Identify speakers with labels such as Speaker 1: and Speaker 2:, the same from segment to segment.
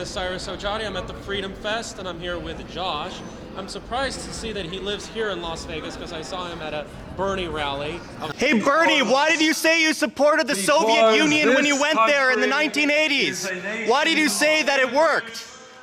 Speaker 1: is Cyrus Ojani. I'm at the Freedom Fest, and I'm here with Josh. I'm surprised to see that he lives here in Las Vegas because I saw him at a Bernie rally.
Speaker 2: Hey Bernie, why did you say you supported the Soviet Union when you went there in the 1980s? Why did you say that it worked?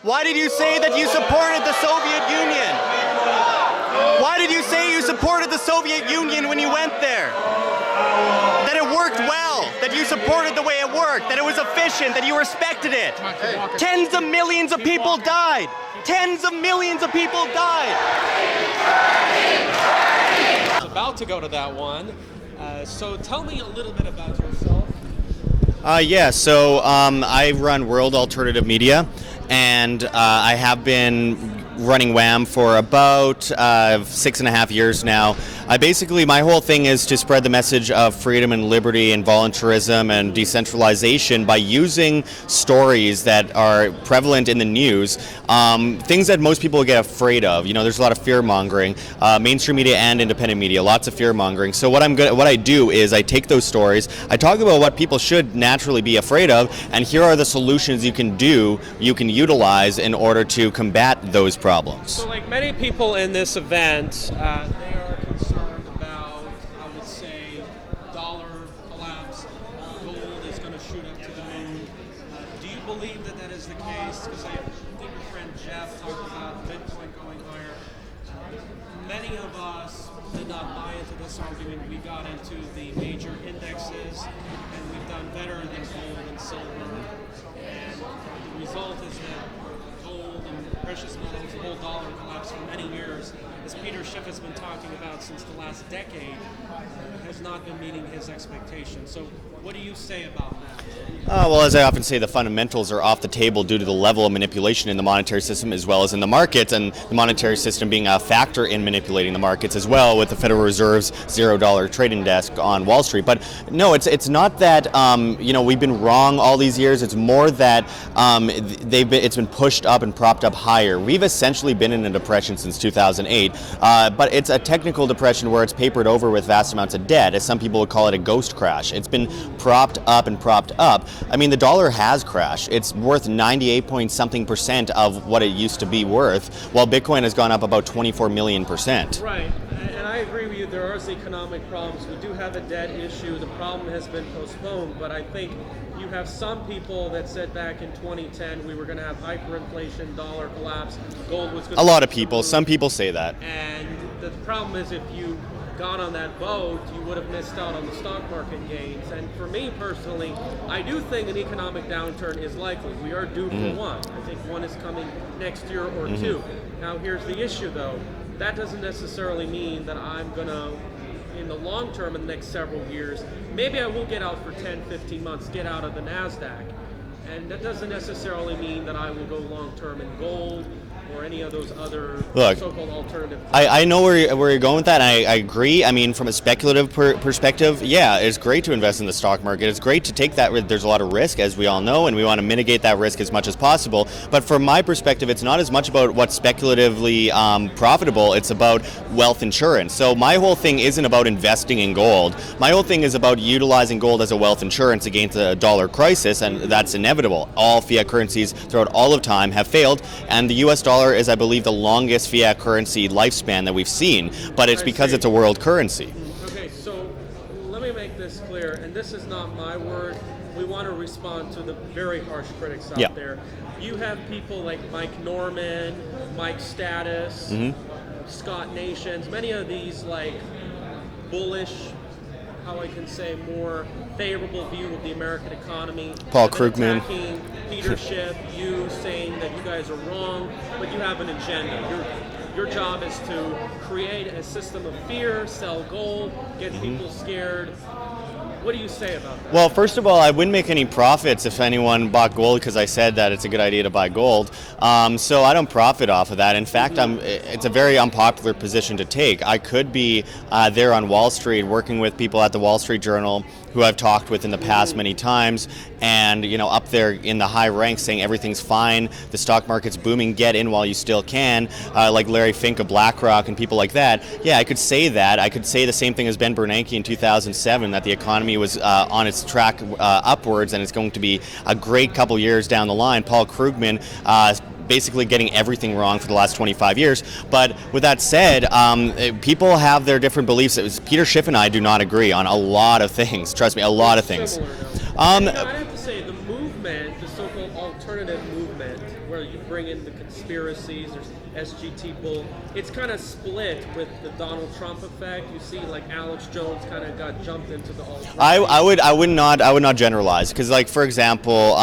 Speaker 2: Why did you say that you supported the Soviet Union? Why did you say you supported the Soviet Union when you went there? That it worked well, that you supported the way it worked, that it was efficient, that you respected it. Tens of millions of people died. Tens of millions of people died.
Speaker 1: I was about to go to that one. So tell me a little bit about yourself.
Speaker 2: So I run World Alternative Media, and I have been running WAM for about 6.5 years now. My whole thing is to spread the message of freedom and liberty and voluntarism and decentralization by using stories that are prevalent in the news, things that most people get afraid of. You know, there's a lot of fear mongering, mainstream media and independent media, lots of fear mongering. So what I do is I take those stories, I talk about what people should naturally be afraid of, and here are the solutions you can utilize in order to combat those problems.
Speaker 1: So like many people in this event, they are concerned about, I would say, dollar collapse, gold is going to shoot up to the moon. Do you believe that that is the case? Because I think your friend Jeff talked about Bitcoin going higher. Many of us did not buy into this argument. We got into the major indexes, and we've done better than gold and silver. And the result is that gold and precious metals, the whole dollar collapse for many years, as Peter Schiff has been talking about since the last decade, has not been meeting his expectations. So what do you say about that?
Speaker 2: Well, as I often say, the fundamentals are off the table due to the level of manipulation in the monetary system as well as in the markets, and the monetary system being a factor in manipulating the markets as well, with the Federal Reserve's $0 trading desk on Wall Street. But no, it's not that we've been wrong all these years. It's more that it's been pushed up and propped up higher. We've essentially been in a depression since 2008, but it's a technical depression where it's papered over with vast amounts of debt, as some people would call it a ghost crash. It's been propped up and propped up. I mean, the dollar has crashed. It's worth 98-point-something% of what it used to be worth, while Bitcoin has gone up about 24 million%.
Speaker 1: Right, and I agree with you. There are economic problems. We do have a debt issue. The problem has been postponed, but I think you have some people that said back in 2010 we were going to have hyperinflation, dollar collapse, gold was going to...
Speaker 2: A lot of people. Some people say that.
Speaker 1: And the problem is if you got on that boat, you would have missed out on the stock market gains. And for me personally, I do think an economic downturn is likely. We are due for one. I think one is coming next year or two. Now here's the issue though. That doesn't necessarily mean that I'm going to, in the long term, in the next several years, maybe I will get out for 10, 15 months, get out of the NASDAQ. And that doesn't necessarily mean that I will go long term in gold or any of those other so-called alternative.
Speaker 2: I know where you're going with that, and I agree. I mean, from a speculative perspective, yeah, it's great to invest in the stock market. It's great to take that risk. There's a lot of risk, as we all know, and we want to mitigate that risk as much as possible. But from my perspective, it's not as much about what's speculatively profitable. It's about wealth insurance. So my whole thing isn't about investing in gold. My whole thing is about utilizing gold as a wealth insurance against a dollar crisis, and that's inevitable. All fiat currencies throughout all of time have failed, and the U.S. dollar is, I believe, the longest fiat currency lifespan that we've seen, but it's because it's a world currency.
Speaker 1: Okay, so let me make this clear, and this is not my word. We want to respond to the very harsh critics out there. You have people like Mike Norman, Mike Status, Scott Nations, many of these like bullish, how I can say, more favorable view of the American economy.
Speaker 2: Paul Krugman.
Speaker 1: Attacking Peter Schiff, you saying that you guys are wrong, but you have an agenda. Your job is to create a system of fear, sell gold, get people scared. What do you say about that?
Speaker 2: Well, first of all, I wouldn't make any profits if anyone bought gold because I said that it's a good idea to buy gold. So I don't profit off of that. In fact, it's a very unpopular position to take. I could be there on Wall Street working with people at the Wall Street Journal who I've talked with in the past many times, and up there in the high ranks saying everything's fine, the stock market's booming, get in while you still can, like Larry Fink of BlackRock and people like that. Yeah, I could say that. I could say the same thing as Ben Bernanke in 2007, that the economy was on its track upwards, and it's going to be a great couple years down the line. Paul Krugman basically getting everything wrong for the last 25 years. But with that said, people have their different beliefs. Peter Schiff and I do not agree on a lot of things. Trust me, a lot of things.
Speaker 1: I have to say, the movement, the so-called alternative movement, where you bring in the conspiracies, there's SGT Bull, it's kind of split with the Donald Trump effect. You see, like Alex Jones kind of got jumped into the alternative.
Speaker 2: I would not generalize, because, like, for example,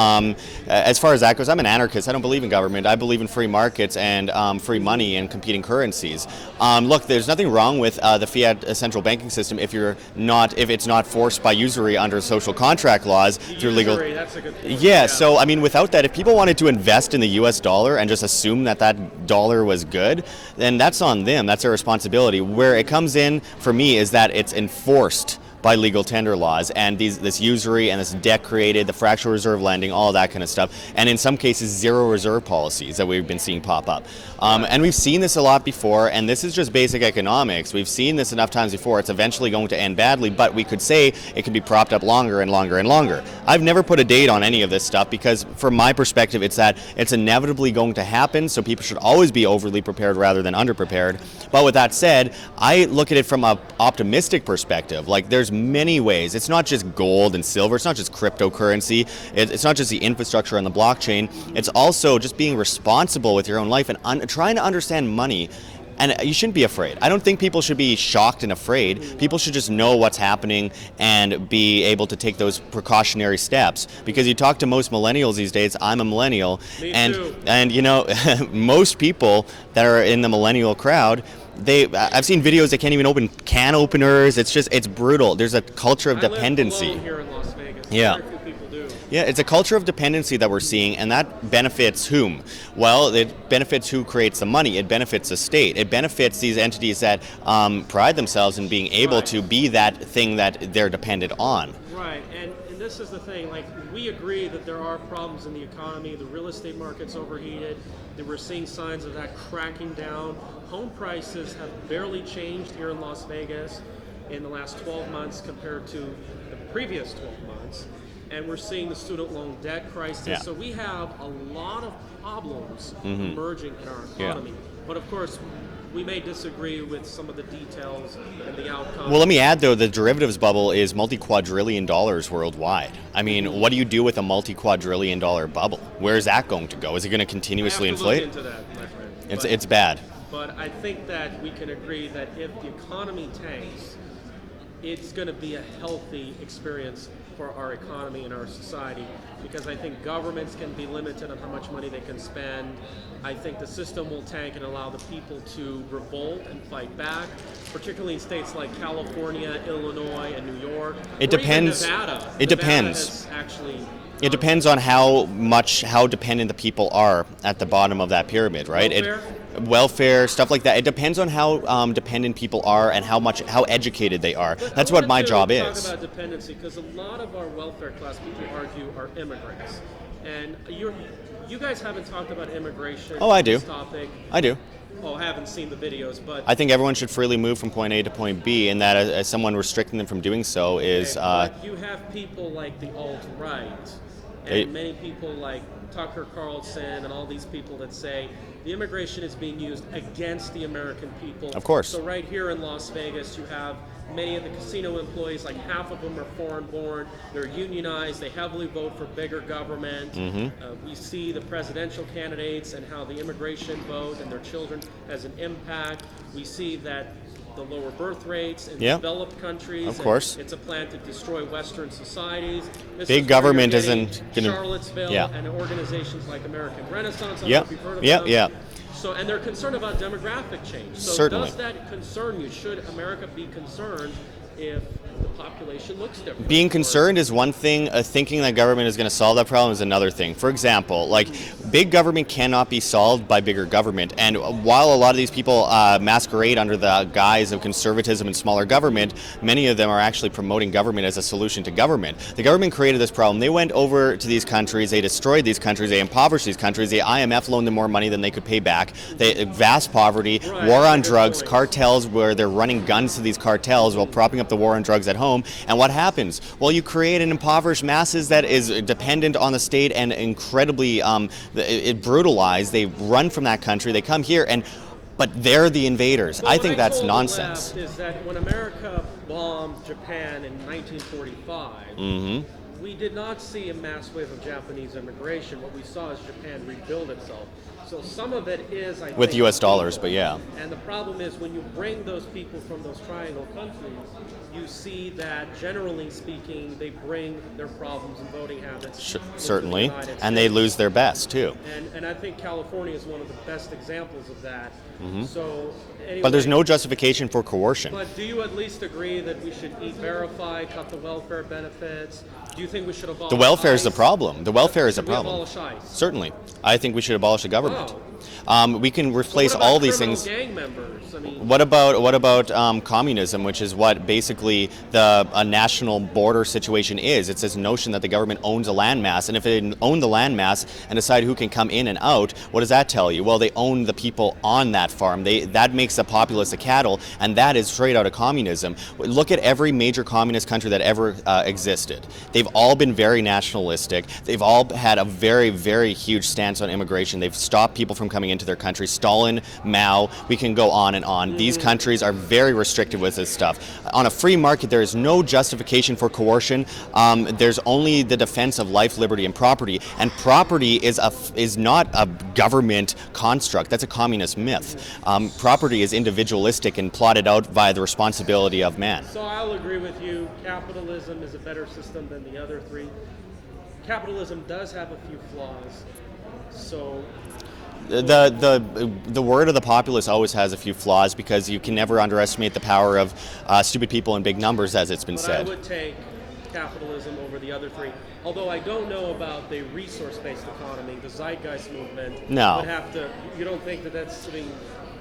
Speaker 2: as far as that goes, I'm an anarchist. I don't believe in government. I believe in free markets and free money and competing currencies. Look, there's nothing wrong with the fiat central banking system if it's not forced by usury under social contract laws through legal.
Speaker 1: That's a good point.
Speaker 2: Yeah. So I mean, without that, if people wanted to invest in the U.S. dollar and just assume that dollar was good, then that's on them. That's their responsibility. Where it comes in for me is that it's enforced by legal tender laws, and this usury and this debt created, the fractional reserve lending, all that kind of stuff, and in some cases zero reserve policies that we've been seeing pop up. And we've seen this a lot before, and this is just basic economics. We've seen this enough times before. It's eventually going to end badly, but we could say it could be propped up longer and longer and longer. I've never put a date on any of this stuff, because from my perspective, it's that it's inevitably going to happen, so people should always be overly prepared rather than underprepared. But with that said, I look at it from an optimistic perspective. Like, there's many ways. It's not just gold and silver. It's not just cryptocurrency. It's not just the infrastructure on the blockchain. It's also just being responsible with your own life and trying to understand money. And you shouldn't be afraid. I don't think people should be shocked and afraid. People should just know what's happening and be able to take those precautionary steps. Because you talk to most millennials these days, I'm a millennial, and most people that are in the millennial crowd, I've seen videos they can't even open can openers. It's brutal. There's a culture of dependency.
Speaker 1: I live alone here in Las Vegas.
Speaker 2: Yeah.
Speaker 1: Very few people do.
Speaker 2: Yeah, it's a culture of dependency that we're seeing, and that benefits whom? Well, it benefits who creates the money. It benefits the state. It benefits these entities that pride themselves in being able to be that thing that they're dependent on.
Speaker 1: Right, and this is the thing, like, we agree that there are problems in the economy. The real estate market's overheated, that we're seeing signs of that cracking down. Home prices have barely changed here in Las Vegas in the last 12 months compared to the previous 12 months. And we're seeing the student loan debt crisis. Yeah. So we have a lot of problems emerging in our economy. Yeah. But of course, we may disagree with some of the details and the outcomes.
Speaker 2: Well, let me add, though, the derivatives bubble is multi-quadrillion dollars worldwide. I mean, what do you do with a multi-quadrillion dollar bubble? Where is that going to go? Is it going to continuously inflate?
Speaker 1: Look into that, my friend.
Speaker 2: It's bad.
Speaker 1: But I think that we can agree that if the economy tanks, it's going to be a healthy experience for our economy and our society, because I think governments can be limited on how much money they can spend. I think the system will tank and allow the people to revolt and fight back, particularly in states like California, Illinois, and New York.
Speaker 2: It depends.
Speaker 1: Nevada.
Speaker 2: It depends. It depends on how dependent the people are at the bottom of that pyramid, right? Welfare, stuff like that. It depends on how dependent people are and how educated they are. That's what my job is.
Speaker 1: Talk about dependency, because a lot of our welfare class people argue are immigrants, and you guys haven't talked about immigration.
Speaker 2: Oh, I do.
Speaker 1: This topic.
Speaker 2: I do.
Speaker 1: Oh, I haven't seen the videos, but
Speaker 2: I think everyone should freely move from point A to point B, and that as someone restricting them from doing so is.
Speaker 1: But you have people like the alt-right, and many people like Tucker Carlson and all these people that say the immigration is being used against the American people.
Speaker 2: Of course.
Speaker 1: So right here in Las Vegas, you have many of the casino employees, like half of them are foreign-born. They're unionized. They heavily vote for bigger government. We see the presidential candidates and how the immigration vote and their children has an impact. We see that the lower birth rates in developed countries.
Speaker 2: Of course.
Speaker 1: It's a plan to destroy Western societies.
Speaker 2: Big government isn't going to...
Speaker 1: Charlottesville and organizations like American Renaissance. I don't know if you've heard of those. So, and they're concerned about demographic change. So
Speaker 2: certainly.
Speaker 1: Does that concern you? Should America be concerned if the population looks different.
Speaker 2: Being concerned is one thing. Thinking that government is going to solve that problem is another thing. For example, like big government cannot be solved by bigger government. And while a lot of these people masquerade under the guise of conservatism and smaller government, many of them are actually promoting government as a solution to government. The government created this problem. They went over to these countries, they destroyed these countries, they impoverished these countries. The IMF loaned them more money than they could pay back. They vast poverty, war on drugs, cartels where they're running guns to these cartels while propping up the war on drugs at home. And what happens? Well, you create an impoverished masses that is dependent on the state and incredibly brutalized. They run from that country, they come here, but they're the invaders.
Speaker 1: Well,
Speaker 2: I think that's
Speaker 1: the
Speaker 2: nonsense.
Speaker 1: left is that when America bombed Japan in 1945, we did not see a mass wave of Japanese immigration. What we saw is Japan rebuild itself. So some of it is, I think,
Speaker 2: With US dollars, but yeah.
Speaker 1: And the problem is when you bring those people from those triangle countries, you see that generally speaking, they bring their problems and voting habits.
Speaker 2: Certainly,
Speaker 1: the United
Speaker 2: and they
Speaker 1: States.
Speaker 2: lose their best too.
Speaker 1: And I think California is one of the best examples of that. So, anyway,
Speaker 2: But there's no justification for coercion.
Speaker 1: But do you at least agree that we should verify, cut the welfare benefits? Do you think we should abolish
Speaker 2: The welfare is the
Speaker 1: ICE?
Speaker 2: problem. The welfare is the
Speaker 1: Should we
Speaker 2: problem.
Speaker 1: abolish ICE?
Speaker 2: Certainly. I think we should abolish the government.
Speaker 1: Wow.
Speaker 2: We can replace
Speaker 1: What about
Speaker 2: all these
Speaker 1: criminal
Speaker 2: things.
Speaker 1: gang members? I mean,
Speaker 2: What about communism, which is what basically a national border situation is? It's this notion that the government owns a landmass, and if it owned the landmass and decide who can come in and out, what does that tell you? Well, they own the people on that farm. That makes the populace a cattle, and that is straight out of communism. Look at every major communist country that ever existed. They've all been very nationalistic. They've all had a very, very huge stance on immigration. They've stopped people from coming into their country. Stalin, Mao, we can go on and on. These countries are very restrictive with this stuff. On a free market, there is no justification for coercion. There's only the defense of life, liberty, and property. And property is not a government construct. That's a communist myth. Property is individualistic and plotted out via the responsibility of man.
Speaker 1: so I'll agree with you. Capitalism is a better system than the other three. Capitalism does have a few flaws. So
Speaker 2: The word of the populace always has a few flaws because you can never underestimate the power of stupid people in big numbers, as it's been
Speaker 1: But
Speaker 2: said.
Speaker 1: I would take capitalism over the other three. Although I don't know about the resource-based economy, the zeitgeist movement.
Speaker 2: No.
Speaker 1: Would have to. You don't think that that's? I mean,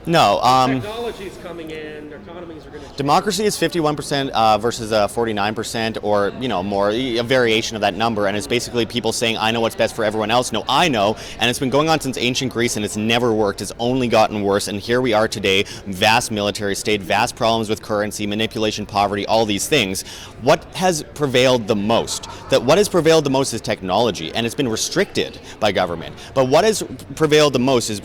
Speaker 2: No.
Speaker 1: technology is coming in. Economies are going to.
Speaker 2: Democracy is 51% versus 49%, or more, a variation of that number, and it's basically people saying, "I know what's best for everyone else." No, I know, and it's been going on since ancient Greece, and it's never worked. It's only gotten worse, and here we are today: vast military state, vast problems with currency, manipulation, poverty, all these things. What has prevailed the most? What has prevailed the most is technology, and it's been restricted by government. But what has prevailed the most is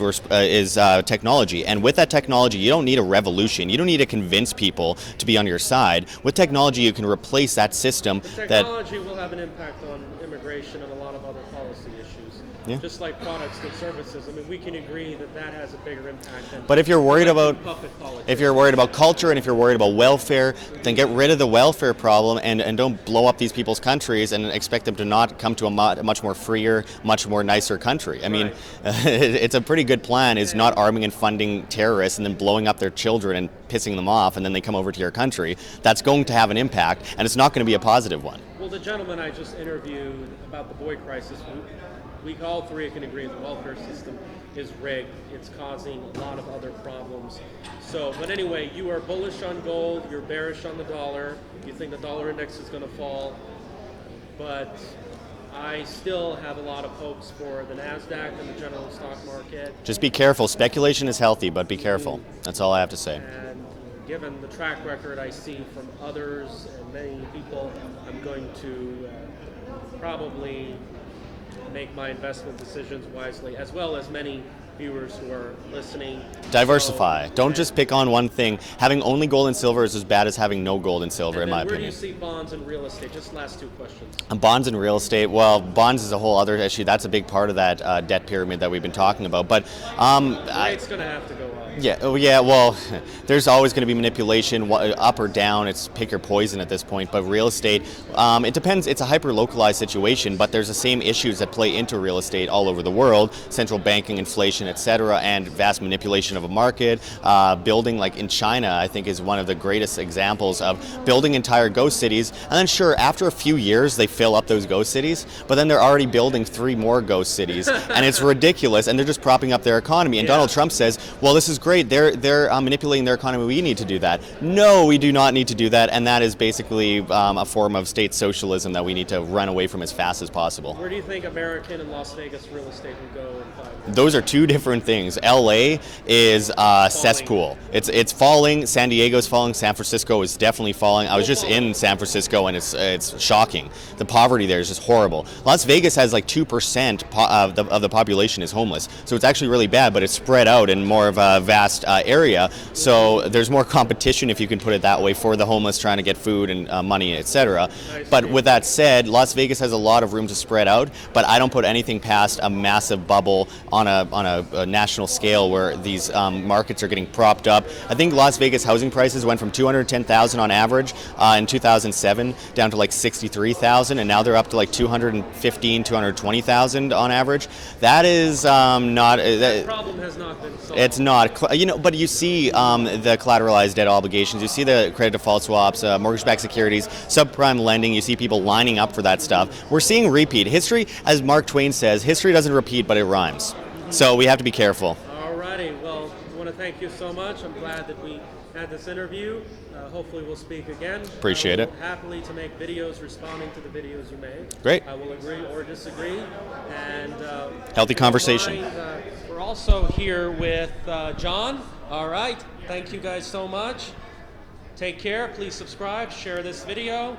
Speaker 2: technology, and with that technology, you don't need a revolution. You don't need to convince people to be on your side. With technology, you can replace that system.
Speaker 1: Technology will have an impact on immigration and a lot of other policy issues.
Speaker 2: Yeah.
Speaker 1: Just like products and services. I mean, we can agree that that has a bigger impact than.
Speaker 2: But if you're worried about
Speaker 1: puppet politics.
Speaker 2: If you're worried about culture and if you're worried about welfare, then get rid of the welfare problem and don't blow up these people's countries and expect them to not come to a much more freer, much more nicer country. I mean, it's a pretty good plan, is not arming and funding terrorists and then blowing up their children and pissing them off, and then they come over to your country. That's going to have an impact, and it's not going to be a positive one.
Speaker 1: Well, the gentleman I just interviewed about the boy crisis, we all three can agree the welfare system is rigged. It's causing a lot of other problems. So, but anyway, you are bullish on gold, you're bearish on the dollar, you think the dollar index is going to fall, but I still have a lot of hopes for the NASDAQ and the general stock market.
Speaker 2: Just be careful. Speculation is healthy, but be careful. That's all I have to say.
Speaker 1: And given the track record I see from others and many people, I'm going to probably make my investment decisions wisely, as well as many viewers who are listening.
Speaker 2: Diversify. Don't just pick on one thing. Having only gold and silver is as bad as having no gold and silver, in my
Speaker 1: Where do
Speaker 2: opinion.
Speaker 1: you see bonds and real estate? Just last two questions.
Speaker 2: Bonds and real estate, well, bonds is a whole other issue. That's a big part of that debt pyramid that we've been talking about. But
Speaker 1: Rate's going to have to go up.
Speaker 2: Yeah, oh yeah, well, there's always going to be manipulation, up or down. It's pick your poison at this point. But real estate, it depends. It's a hyper-localized situation, but there's the same issues that play into real estate all over the world: central banking, inflation, etc., and vast manipulation of a market. Building, like in China, I think is one of the greatest examples of building entire ghost cities. And then sure, after a few years, they fill up those ghost cities, but then they're already building 3 more ghost cities, and it's ridiculous, and they're just propping up their economy. And Donald Trump says, well, this is great. They're manipulating their economy. We need to do that. No, we do not need to do that, and that is basically a form of state socialism that we need to run away from as fast as possible.
Speaker 1: Where do you think American and Las Vegas real estate would go in 5 years?
Speaker 2: Those are 2 different things. LA is cesspool. It's falling. San Diego's falling. San Francisco is definitely falling. I was just in San Francisco, and it's shocking. The poverty there is just horrible. Las Vegas has like 2% of the population is homeless, so it's actually really bad, but it's spread out in more of a vast area, so there's more competition, if you can put it that way, for the homeless trying to get food and money, etc. But with that said, Las Vegas has a lot of room to spread out, but I don't put anything past a massive bubble on a national scale where these markets are getting propped up. I think Las Vegas housing prices went from $210,000 on average in 2007 down to like $63,000, and now they're up to like $215,000, $220,000 on average. That is not.
Speaker 1: That problem has not been solved.
Speaker 2: It's not, but you see the collateralized debt obligations, you see the credit default swaps, mortgage-backed securities, subprime lending. You see people lining up for that stuff. We're seeing repeat. History, as Mark Twain says, history doesn't repeat, but it rhymes. So we have to be careful.
Speaker 1: Alrighty, well, I want to thank you so much. I'm glad that we had this interview. Hopefully we'll speak again.
Speaker 2: Appreciate it.
Speaker 1: Happily to make videos responding to the videos you make.
Speaker 2: Great.
Speaker 1: I will agree or disagree. And
Speaker 2: healthy conversation.
Speaker 1: We're also here with John. All right. Thank you guys so much. Take care. Please subscribe. Share this video.